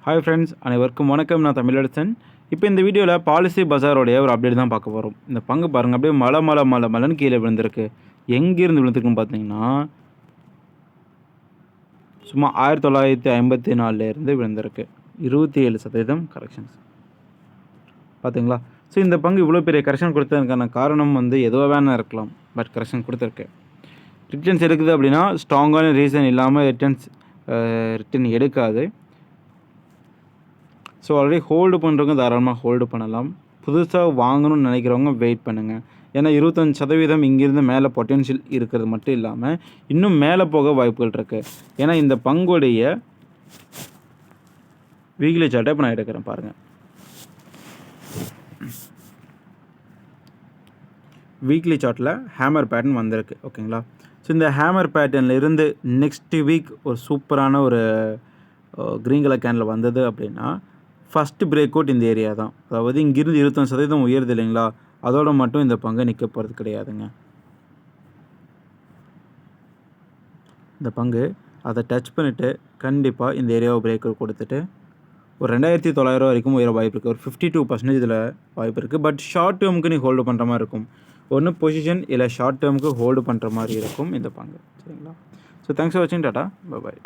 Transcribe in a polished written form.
Hi friends, அனைவருக்கும் வணக்கம். நான் தமிழரசன். இப்போ இந்த வீடியோவில் பாலிசி பஜாரோடைய ஒரு அப்டேட் தான் பார்க்க போகிறோம். இந்த பங்கு பாருங்கள், அப்படியே மலைன்னு கீழே விழுந்திருக்கு. எங்கேருந்து விழுந்திருக்குன்னு பார்த்தீங்கன்னா, சும்மா 1954 விழுந்திருக்கு. 27% கரெக்ஷன்ஸ் பார்த்தீங்களா. ஸோ இந்த பங்கு இவ்வளோ பெரிய கரெக்ஷன் கொடுத்ததுக்கான காரணம் எதுவாக வேணா இருக்கலாம். பட் கரெக்ஷன் கொடுத்துருக்கு. ரிட்டர்ன்ஸ் எடுக்குது அப்படின்னா ஸ்ட்ராங்கான ரீசன் இல்லாமல் ரிட்டர்ன் எடுக்காது. ஸோ ஆல்ரெடி ஹோல்டு பண்ணுறவங்க தாராளமாக ஹோல்டு பண்ணலாம். புதுசாக வாங்கணும்னு நினைக்கிறவங்க வெயிட் பண்ணுங்கள். ஏன்னா 25% இங்கேருந்து மேலே பொட்டென்ஷியல் இருக்கிறது மட்டும் இல்லாமல் இன்னும் மேலே போக வாய்ப்புகள் இருக்குது. ஏன்னா இந்த பங்குடைய வீக்லி சார்ட்டை இப்போ நான் எடுக்கிறேன் பாருங்கள். வீக்லி சார்ட்டில் ஹேமர் பேட்டர்ன் வந்திருக்கு. ஓகேங்களா. ஸோ இந்த ஹேமர் பேட்டர்னில் இருந்து நெக்ஸ்ட் வீக் ஒரு சூப்பரான ஒரு க்ரீன் கலர் கேனில் வந்தது அப்படின்னா ஃபஸ்ட்டு பிரேக் அவுட் இந்த ஏரியா தான். அதாவது இங்கிருந்து 25% உயருது இல்லைங்களா, அதோடு மட்டும் இந்த பங்கு நிற்க போகிறது கிடையாதுங்க. இந்த பங்கு அதை டச் பண்ணிவிட்டு கண்டிப்பாக இந்த ஏரியாவை பிரேக் அவுட் கொடுத்துட்டு ஒரு 2900 வரைக்கும் உயர வாய்ப்பு இருக்குது. ஒரு 52% இதில் வாய்ப்பு இருக்குது. பட் ஷார்ட் டேர்முக்கு நீ ஹோல்டு பண்ணுற மாதிரி இருக்கும். ஒன்று பொசிஷன் இல்லை ஷார்ட் டேர்முக்கு ஹோல்டு பண்ணுற மாதிரி இருக்கும் இந்த பங்கு. சரிங்களா. ஸோ தேங்க்ஸ் ஃபார் வாட்சிங். Tata, bye bye.